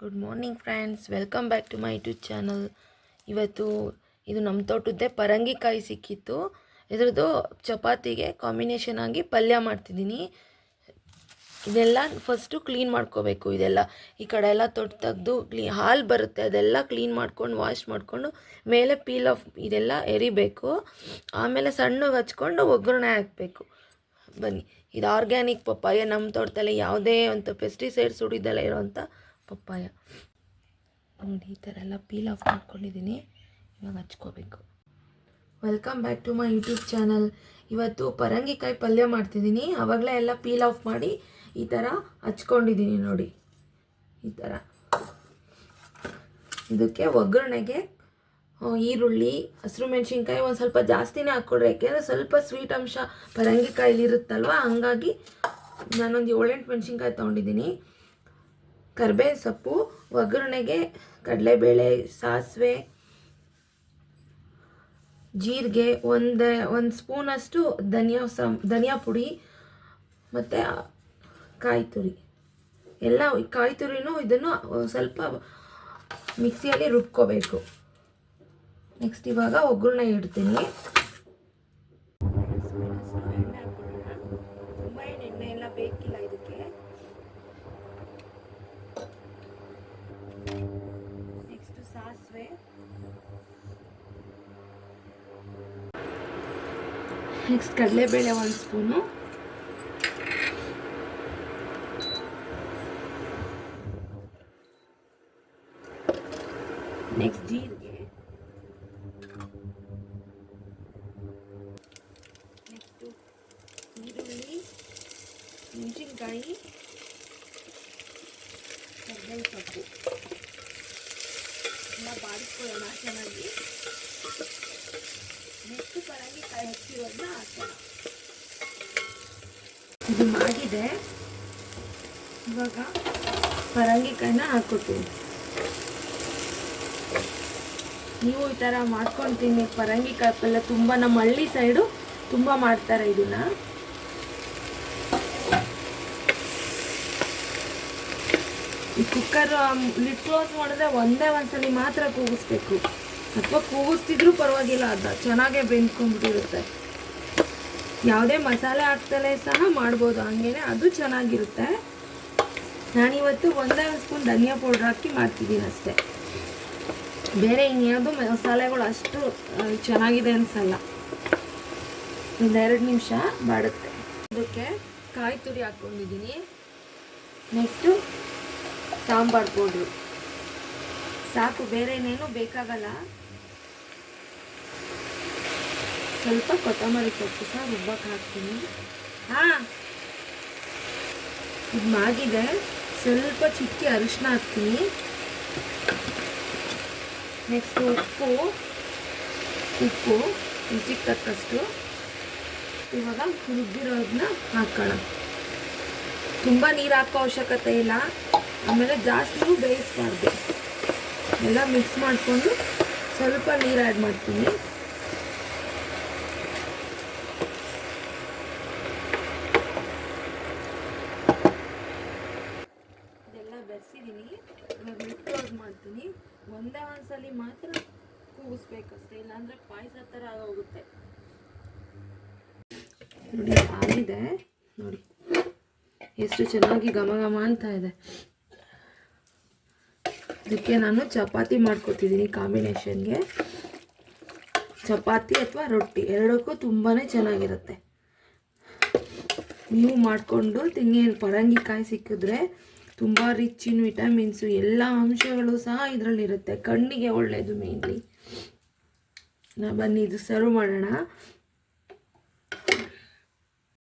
Good morning friends, welcome back to my YouTube channel. ಇವತ್ತು ಇದು ನಮ್ಮ ತೋಟದ್ದೇ ಪರಂಗಿಕಾಯಿ ಸಿಕ್ಕಿತ್ತು. ಇದ್ರದ್ದು ಚಪಾತಿಗೆ ಕಾಂಬಿನೇಷನ್ ಆಗಿ ಪಲ್ಯ ಮಾಡ್ತಿದ್ದೀನಿ. ಇದೆಲ್ಲ ಫಸ್ಟು ಕ್ಲೀನ್ ಮಾಡ್ಕೋಬೇಕು. ಇದೆಲ್ಲ ಈ ಕಡೆ ಎಲ್ಲ ತೊಟ್ಟು ತೆಗೆದು ಹಾಲು ಬರುತ್ತೆ, ಅದೆಲ್ಲ ಕ್ಲೀನ್ ಮಾಡ್ಕೊಂಡು ವಾಶ್ ಮಾಡಿಕೊಂಡು ಮೇಲೆ ಪೀಲ್ ಆಫ್ ಇದೆಲ್ಲ ಎರಿಬೇಕು. ಆಮೇಲೆ ಸಣ್ಣಗೆ ಹಚ್ಕೊಂಡು ಒಗ್ಗರಣೆ ಹಾಕಬೇಕು. ಬನ್ನಿ, ಇದು ಆರ್ಗ್ಯಾನಿಕ್ ಪಪ್ಪಾಯ. ನಮ್ಮ ತೋಟದಲ್ಲಿ ಯಾವುದೇ ಒಂದು ಪೆಸ್ಟಿಸೈಡ್ಸ್ ಹುಡಿದೆಲ್ಲ ಇರೋವಂಥ ಪಪ್ಪಾಯ ನೋಡಿ. ಈ ಥರ ಎಲ್ಲ ಪೀಲ್ ಆಫ್ ಮಾಡ್ಕೊಂಡಿದ್ದೀನಿ. ಇವಾಗ ಹಚ್ಕೋಬೇಕು. Welcome back to my YouTube channel. ಇವತ್ತು ಪರಂಗಿಕಾಯಿ ಪಲ್ಯ ಮಾಡ್ತಿದ್ದೀನಿ. ಆವಾಗಲೇ ಎಲ್ಲ ಪೀಲ್ ಆಫ್ ಮಾಡಿ ಈ ಥರ ಹಚ್ಕೊಂಡಿದ್ದೀನಿ ನೋಡಿ. ಈ ಥರ ಇದಕ್ಕೆ ಒಗ್ಗರಣೆಗೆ ಈರುಳ್ಳಿ, ಹಸಿರು ಮೆಣಸಿನ್ಕಾಯಿ ಒಂದು ಸ್ವಲ್ಪ ಜಾಸ್ತಿನೇ ಹಾಕ್ಕೊಡ್ರಿ, ಯಾಕೆಂದರೆ ಸ್ವಲ್ಪ ಸ್ವೀಟ್ ಅಂಶ ಪರಂಗಿಕಾಯಲ್ಲಿ ಇರುತ್ತಲ್ವ. ಹಂಗಾಗಿ ನಾನೊಂದು 7-8 ಮೆಣಸಿನ್ಕಾಯಿ ತೊಗೊಂಡಿದ್ದೀನಿ. ಕರಿಬೇವಿನ ಸೊಪ್ಪು, ಒಗ್ಗರಣೆಗೆ ಕಡಲೆಬೇಳೆ, ಸಾಸಿವೆ, ಜೀರಿಗೆ, ಒಂದು ಸ್ಪೂನಷ್ಟು ಧನಿಯಾ ಪುಡಿ ಮತ್ತು ಕಾಯಿ ತುರಿ. ಎಲ್ಲ ಕಾಯಿ ತುರಿನೂ ಇದನ್ನು ಸ್ವಲ್ಪ ಮಿಕ್ಸಿಯಲ್ಲಿ ರುಬ್ಕೋಬೇಕು. ನೆಕ್ಸ್ಟ್ ಇವಾಗ ಒಗ್ಗರಣೆ ಇಡ್ತೀನಿ. ತುಂಬ ಎಣ್ಣೆ ಎಲ್ಲ ಬೇಕಿಲ್ಲ ಇದಕ್ಕೆ. ನೆಕ್ಸ್ಟ್ ಸಾಸಿವೆ, ನೆಕ್ಸ್ಟ್ ಕಡಲೆಬೇಳೆ 1 ಸ್ಪೂನು, ನೆಕ್ಸ್ಟ್ ಜೀರಿಗೆ, ನೆಕ್ಸ್ಟು ಈರುಳ್ಳಿ, ಮೆಣಸಿನ್ಕಾಯಿ, ಕರಿಬೇವು ಸೊಪ್ಪು ಎಲ್ಲ ಬಾಡಿಸ್ಕೊಳ್ಳೋಣ ಚೆನ್ನಾಗಿ. ನೆಕ್ಸ್ಟ್ ಪರಂಗಿಕಾಯಿ ಹಚ್ಚಿರೋದನ್ನ ಹಾಕೋಣ. ಇದು ಆಗಿದೆ. ಇವಾಗ ಪರಂಗಿಕಾಯಿನ ಹಾಕೋತೀನಿ. ನೀವು ಈ ಥರ ಮಾಡ್ಕೊಂಡು ತಿನ್ನಿ. ಪರಂಗಿಕಾಯಿ ಪಲ್ಯ ತುಂಬ ನಮ್ಮ ಹಳ್ಳಿ ಸೈಡು ತುಂಬ ಮಾಡ್ತಾರೆ ಇದನ್ನ. ಈ ಕುಕ್ಕರ್ ಲಿಡ್ ಕ್ಲೋಸ್ ಮಾಡಿದ್ರೆ ಒಂದ್ಸಲಿ ಮಾತ್ರ ಕೂಗಿಸ್ಬೇಕು, ಅಥವಾ ಕೂಗಿಸ್ತಿದ್ರೂ ಪರವಾಗಿಲ್ಲ, ಅದು ಚೆನ್ನಾಗೇ ಬೆಂದ್ಕೊಂಡ್ಬಿಟ್ಟಿರುತ್ತೆ. ಯಾವುದೇ ಮಸಾಲೆ ಹಾಕ್ತಲೇ ಸಹ ಮಾಡ್ಬೋದು, ಹಂಗೇನೆ ಅದು ಚೆನ್ನಾಗಿರುತ್ತೆ. ನಾನಿವತ್ತು 1 ಸ್ಪೂನ್ ಧನಿಯಾ ಪೌಡ್ರ್ ಹಾಕಿ ಮಾಡ್ತಿದ್ದೀನಿ ಅಷ್ಟೇ. ಬೇರೆ ಇನ್ಯಾವುದು ಮಸಾಲೆಗಳು ಅಷ್ಟು ಚೆನ್ನಾಗಿದೆ ಅನಿಸಲ್ಲ. 1-2 ನಿಮಿಷ ಬಾಡುತ್ತೆ. ಅದಕ್ಕೆ ಕಾಯಿ ತುರಿ ಹಾಕ್ಕೊಂಡಿದ್ದೀನಿ. ನೆಕ್ಸ್ಟು ಸಾಂಬಾರು ಪೌಡ್ರು ಸಾಕು, ಬೇರೆ ಏನೇನು ಬೇಕಾಗಲ್ಲ. ಸ್ವಲ್ಪ ಕೊತ್ತಂಬರಿ ಸೊಪ್ಪು ಸಹ ರುಬ್ಬಕ್ಕೆ ಹಾಕ್ತೀನಿ. ಇದು ಮಾಗಿದೆ. ಸ್ವಲ್ಪ ಚಿಕ್ಕಿ ಅರಿಶಿನ ಹಾಕ್ತೀನಿ. ನೆಕ್ಸ್ಟ್ ಉಪ್ಪು ರುಚಿಗೆ ತಕ್ಕಷ್ಟು. ಇವಾಗ ರುಬ್ಬಿರೋದನ್ನ ಹಾಕೋಣ. ತುಂಬ ನೀರು ಹಾಕೋ ಅವಶ್ಯಕತೆ ಇಲ್ಲ, ಆಮೇಲೆ ಜಾಸ್ತಿನೂ ಬೇಯಿಸ್ಬಾರ್ದು. ಎಲ್ಲ ಮಿಕ್ಸ್ ಮಾಡಿಕೊಂಡು ಸ್ವಲ್ಪ ನೀರು ಆ್ಯಡ್ ಮಾಡ್ತೀನಿ. ಇದೆಲ್ಲ ಬೆರೆಸಿದ್ದೀನಿ. ಇವಾಗ ಕ್ಲೋಸ್ ಮಾಡ್ತೀನಿ. ಒಂದ್ಸಲಿ ಮಾತ್ರ ಕೂಗಿಸ್ಬೇಕಷ್ಟೇ, ಇಲ್ಲಾಂದರೆ ಪಾಯಸ ಥರ ಆಗೋಗುತ್ತೆ. ನೋಡಿ ಆಗಿದೆ ನೋಡಿ, ಎಷ್ಟು ಚೆನ್ನಾಗಿ ಘಮ ಘಮ ಅಂತ ಇದೆ. ಇದಕ್ಕೆ ನಾನು ಚಪಾತಿ ಮಾಡ್ಕೊತಿದ್ದೀನಿ ಕಾಂಬಿನೇಷನ್ಗೆ. ಚಪಾತಿ ಅಥವಾ ರೊಟ್ಟಿ ಎರಡಕ್ಕೂ ತುಂಬಾ ಚೆನ್ನಾಗಿರುತ್ತೆ. ನೀವು ಮಾಡಿಕೊಂಡು ತಿನ್ನಿ. ಪರಂಗಿಕಾಯಿ ಸಿಕ್ಕಿದ್ರೆ ತುಂಬ ರಿಚ್ ಇನ್ ವಿಟಮಿನ್ಸು, ಎಲ್ಲ ಅಂಶಗಳು ಸಹ ಇದರಲ್ಲಿರುತ್ತೆ. ಕಣ್ಣಿಗೆ ಒಳ್ಳೆಯದು ಮೇನ್ಲಿ. ಬನ್ನಿ ಇದು ಸರ್ವ್ ಮಾಡೋಣ.